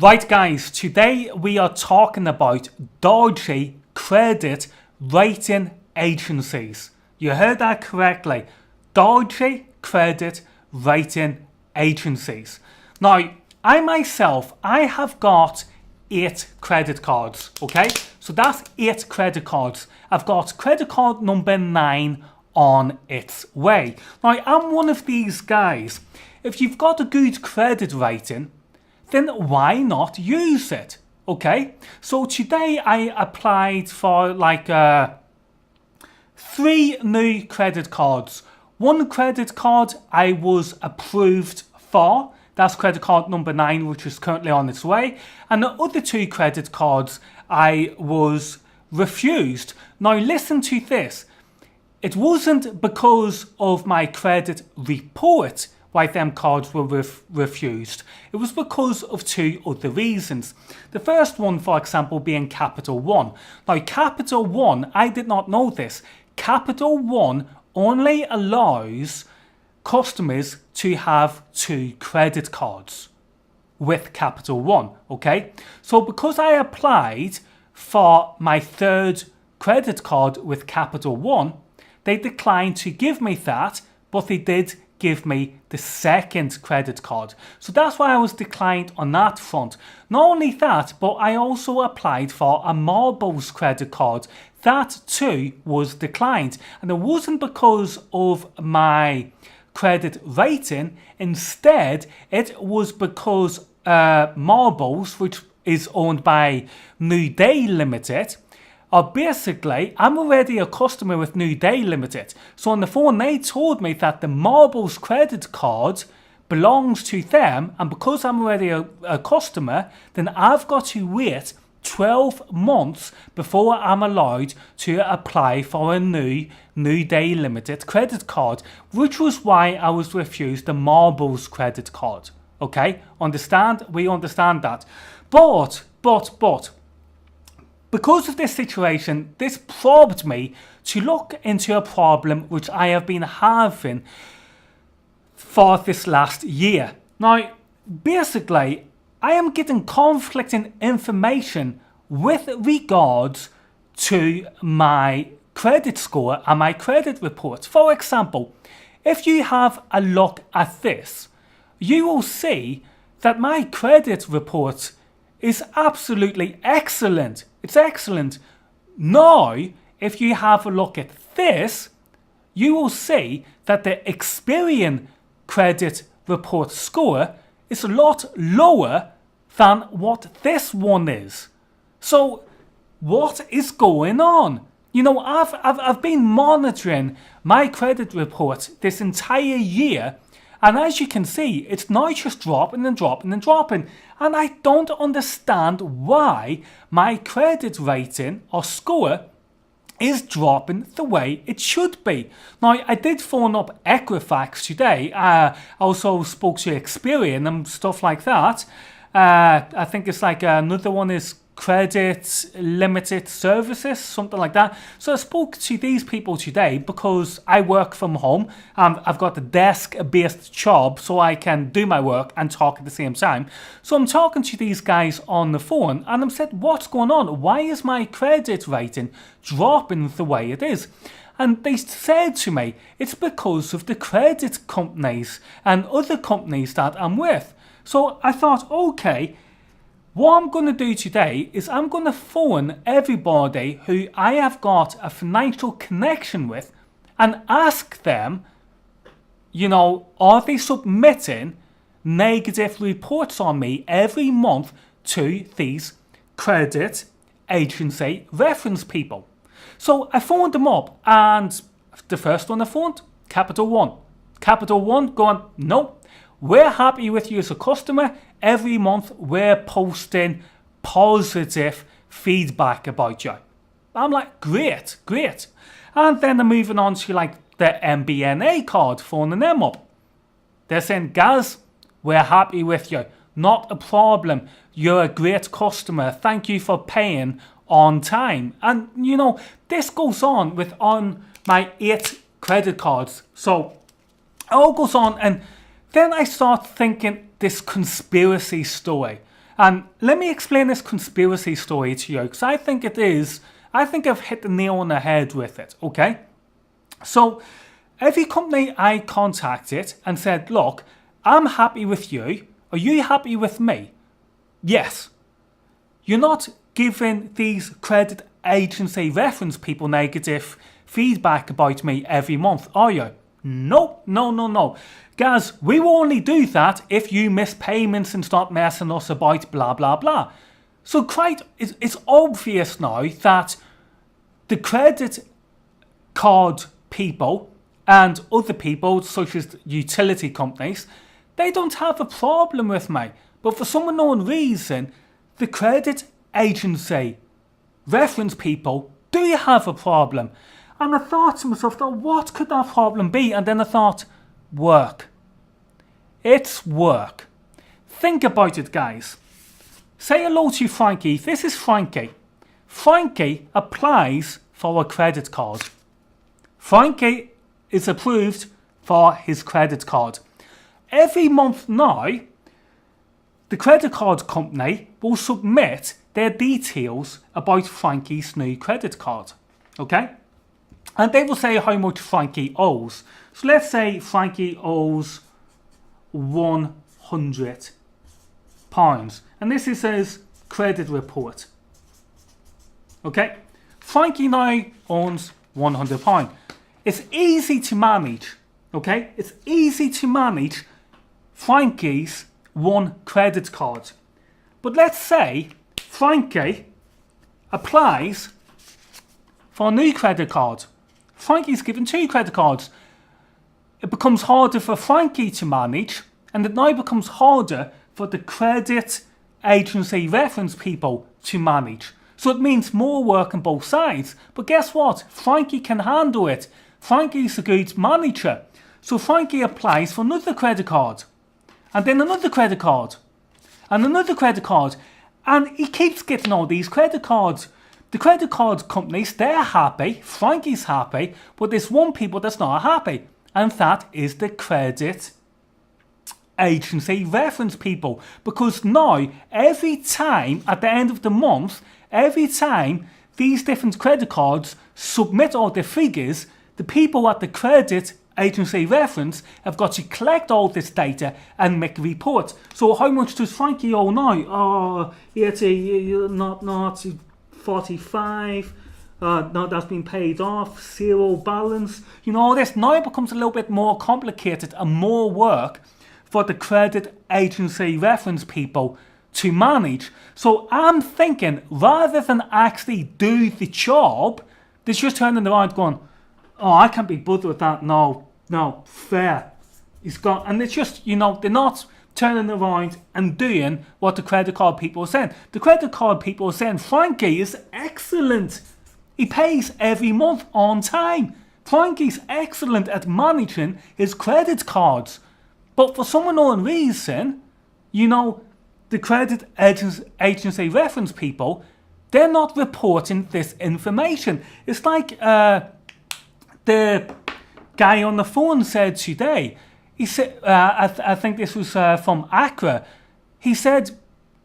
Right guys, today we are talking about dodgy credit rating agencies. You heard that correctly. Dodgy credit rating agencies. Now, I have got 8 credit cards, okay? So that's 8 credit cards. I've got credit card number 9 on its way. Now, I'm one of these guys. If you've got a good credit rating, then why not use it? Okay, so today I applied for 3 new credit cards. One credit card I was approved for. That's credit card number 9, which is currently on its way. And the other 2 credit cards I was refused. Now listen to this. It wasn't because of my credit report why them cards were refused. It was because of 2 other reasons. The first one, for example, being Capital One. Now, Capital One, I did not know this. Capital One only allows customers to have 2 credit cards with Capital One, okay? So because I applied for my 3rd credit card with Capital One, they declined to give me that, but they did give me the 2nd credit card. So that's why I was declined on that front. Not only that, but I also applied for a Marbles credit card. That too was declined. And it wasn't because of my credit rating. Instead, it was because Marbles, which is owned by New Day Limited, basically, I'm already a customer with New Day Limited. So on the phone, they told me that the Marbles credit card belongs to them. And because I'm already a customer, then I've got to wait 12 months before I'm allowed to apply for a new Day Limited credit card, which was why I was refused the Marbles credit card. Okay, understand? We understand that. But, because of this situation, this prompted me to look into a problem which I have been having for this last year. Now, basically, I am getting conflicting information with regards to my credit score and my credit reports. For example, if you have a look at this, you will see that my credit report is absolutely excellent. It's excellent. Now, if you have a look at this, you will see that the Experian credit report score is a lot lower than what this one is. So, what is going on? You know, I've been monitoring my credit report this entire year, and as you can see, it's now just dropping and dropping and dropping. And I don't understand why my credit rating or score is dropping the way it should be. Now, I did phone up Equifax today. I also spoke to Experian and stuff like that. I think it's like another one is Credit Limited Services, something like that. So I spoke to these people today because I work from home. I've got a desk-based job so I can do my work and talk at the same time. So I'm talking to these guys on the phone and I'm said, what's going on? Why is my credit rating dropping the way it is? And they said to me, it's because of the credit companies and other companies that I'm with. So I thought, okay, what I'm going to do today is I'm going to phone everybody who I have got a financial connection with and ask them, you know, are they submitting negative reports on me every month to these credit agency reference people? So I phoned them up, and the first one I phoned, Capital One. Capital One going, nope. We're happy with you as a customer. Every month we're posting positive feedback about you. I'm like, great. And then they're moving on to like the MBNA card, phoning them up. They're saying, Gaz, we're happy with you. Not a problem. You're a great customer. Thank you for paying on time. And you know, this goes on on my 8 credit cards. So it all goes on, and then I start thinking this conspiracy story. And let me explain this conspiracy story to you, because I think I've hit the nail on the head with it, okay? So, every company I contacted and said, look, I'm happy with you. Are you happy with me? Yes. You're not giving these credit agency reference people negative feedback about me every month, are you? No. Guys, we will only do that if you miss payments and start messing us about, blah, blah, blah. So it's obvious now that the credit card people and other people, such as utility companies, they don't have a problem with me. But for some unknown reason, the credit agency reference people do have a problem. And I thought to myself, what could that problem be? And then I thought, work. It's work. Think about it, guys. Say hello to Frankie. This is Frankie. Frankie applies for a credit card. Frankie is approved for his credit card. Every month now, the credit card company will submit their details about Frankie's new credit card. Okay? And they will say how much Frankie owes. So let's say Frankie owes £100. And this is his credit report. Okay? Frankie now owns £100. It's easy to manage. Okay? It's easy to manage Frankie's one credit card. But let's say Frankie applies for a new credit card. Frankie's given 2 credit cards. It becomes harder for Frankie to manage, and it now becomes harder for the credit agency reference people to manage. So it means more work on both sides. But guess what? Frankie can handle it. Frankie's a good manager. So Frankie applies for another credit card, and then another credit card, and another credit card, and he keeps getting all these credit cards. The credit card companies, they're happy, Frankie's happy, but there's one people that's not happy, and that is the credit agency reference people. Because now, every time at the end of the month, every time these different credit cards submit all their figures, the people at the credit agency reference have got to collect all this data and make a report. So how much does Frankie owe now? Oh, it's not 45. No, that's been paid off. 0 balance. You know, all this now becomes a little bit more complicated and more work for the credit agency reference people to manage. So I'm thinking, rather than actually do the job, they're just turning around going, oh, I can't be bothered with that. No, fair. He's got, and it's just, you know, they're not turning around and doing what the credit card people are saying. The credit card people are saying, Frankie is excellent. He pays every month on time. Frankie's excellent at managing his credit cards. But for some unknown reason, you know, the credit agency reference people, they're not reporting this information. It's like the guy on the phone said today. He said, I think this was from Accra. He said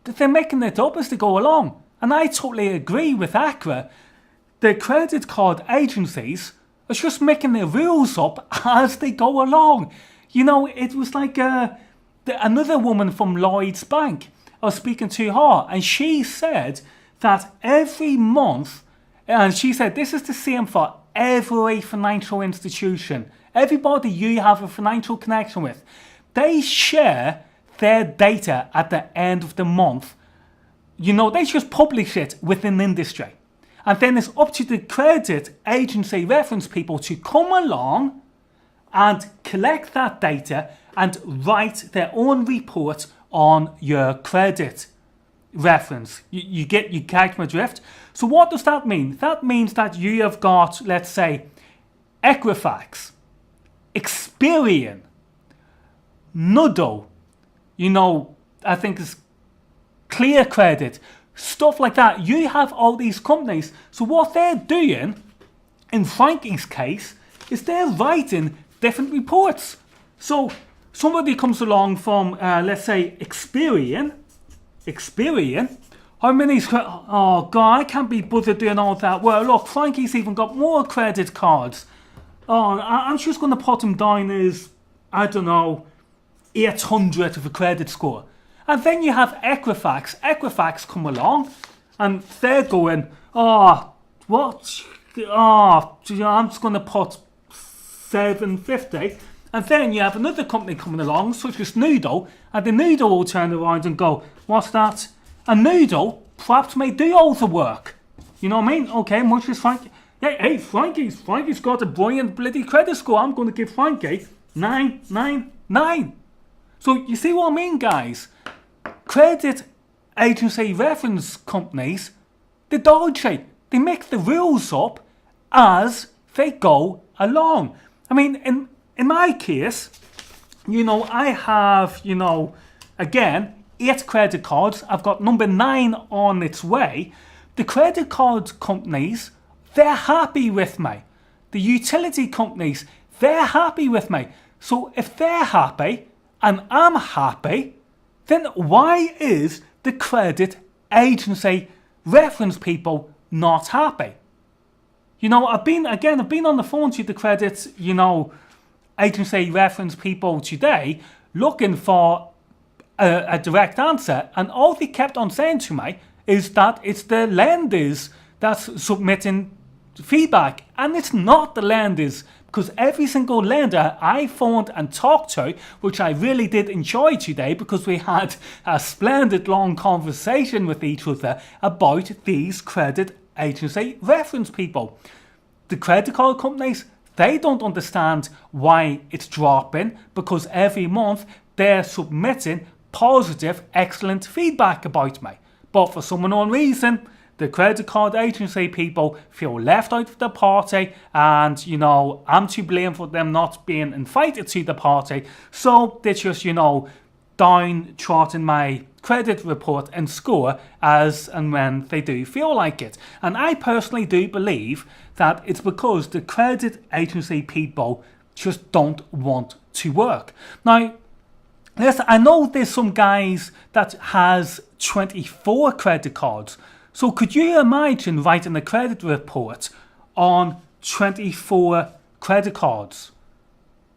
that they're making it up as they go along. And I totally agree with Accra. The credit card agencies are just making the rules up as they go along. You know, it was like another woman from Lloyds Bank. I was speaking to her, and she said that every month, and she said this is the same for every financial institution. Everybody you have a financial connection with, they share their data at the end of the month. You know, they just publish it within the industry. And then it's up to the credit agency reference people to come along and collect that data and write their own report on your credit reference. You catch my drift? So what does that mean? That means that you have got, let's say, Equifax, Experian, Nudo, you know, I think it's Clear Credit, stuff like that. You have all these companies. So what they're doing, in Frankie's case, is they're writing different reports. So somebody comes along from, let's say, Experian, Experian? How many? Oh God, I can't be bothered doing all that. Well, look, Frankie's even got more credit cards. Oh, I'm just going to put him down as, I don't know, 800 of a credit score. And then you have Equifax. Equifax come along and they're going, oh, what? Oh, I'm just going to put 750. And then you have another company coming along, such as Noodle, and the Noodle will turn around and go, what's that? And Noodle perhaps may do all the work. You know what I mean? Okay, much as Frankie. Hey, Frankie's got a brilliant bloody credit score. I'm going to give Frankie 999. So you see what I mean, guys? Credit agency reference companies, they're dodgy. They make the rules up as they go along. I mean, in my case, I have, again, 8 credit cards. I've got number 9 on its way. The credit card companies, they're happy with me. The utility companies, they're happy with me. So if they're happy and I'm happy, then why is the credit agency reference people not happy? I've been on the phone to the credit, agency reference people today looking for a direct answer, and all they kept on saying to me is that it's the lenders that's submitting feedback, and it's not the lenders, because every single lender I phoned and talked to, which I really did enjoy today because we had a splendid long conversation with each other about these credit agency reference people. The credit card companies, they don't understand why it's dropping, because every month they're submitting positive, excellent feedback about me. But for some unknown reason, the credit card agency people feel left out of the party, and, I'm to blame for them not being invited to the party. So they just, downtrodden my credit report and score as and when they do feel like it. And I personally do believe that it's because the credit agency people just don't want to work. Now, listen, I know there's some guys that has 24 credit cards. So could you imagine writing a credit report on 24 credit cards?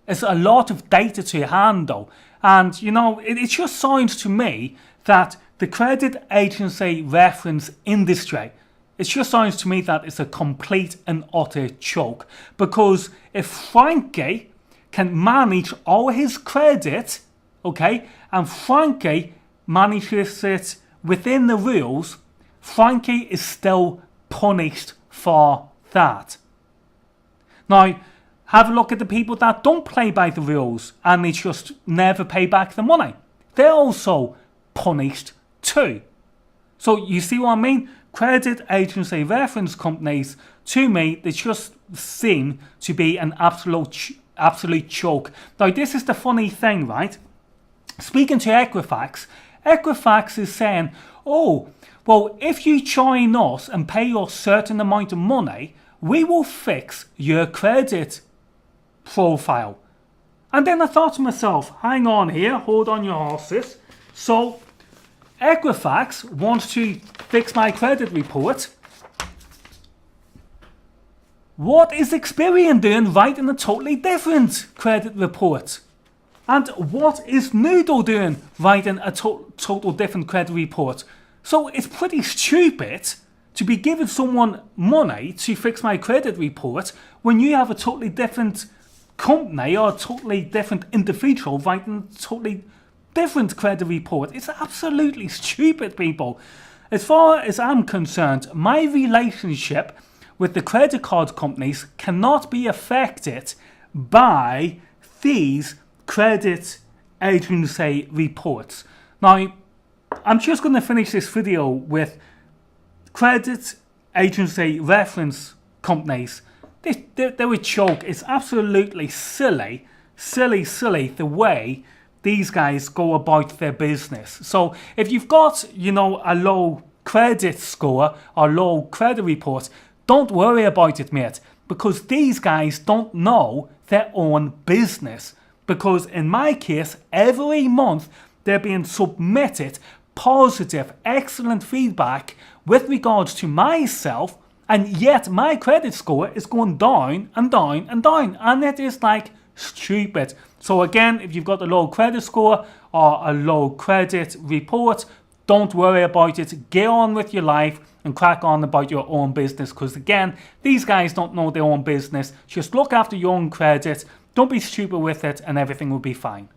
It's a lot of data to handle. And, it just sounds to me that the credit agency reference industry, it just sounds to me that it's a complete and utter joke. Because if Frankie can manage all his credit, okay, and Frankie manages it within the rules, Frankie is still punished for that. Now, have a look at the people that don't play by the rules and they just never pay back the money. They're also punished too. So you see what I mean? Credit agency reference companies, to me, they just seem to be an absolute joke. Now, this is the funny thing, right? Speaking to Equifax, Equifax is saying, oh, well, if you join us and pay us a certain amount of money, we will fix your credit profile. And then I thought to myself, hang on here, hold on your horses. So, Equifax wants to fix my credit report. What is Experian doing writing a totally different credit report? And what is Noodle doing writing a total different credit report? So it's pretty stupid to be giving someone money to fix my credit report when you have a totally different company or a totally different individual writing a totally different credit report. It's absolutely stupid, people. As far as I'm concerned, my relationship with the credit card companies cannot be affected by these credit agency reports. Now, I'm just going to finish this video with credit agency reference companies. They're a joke. It's absolutely silly the way these guys go about their business. So if you've got, a low credit score or low credit report, don't worry about it, mate, because these guys don't know their own business. Because in my case, every month they're being submitted positive, excellent feedback with regards to myself, and yet my credit score is going down and down and down, and it is like stupid. So again, if you've got a low credit score or a low credit report, don't worry about it. Get on with your life and crack on about your own business, because again, these guys don't know their own business. Just look after your own credit, don't be stupid with it, and everything will be fine.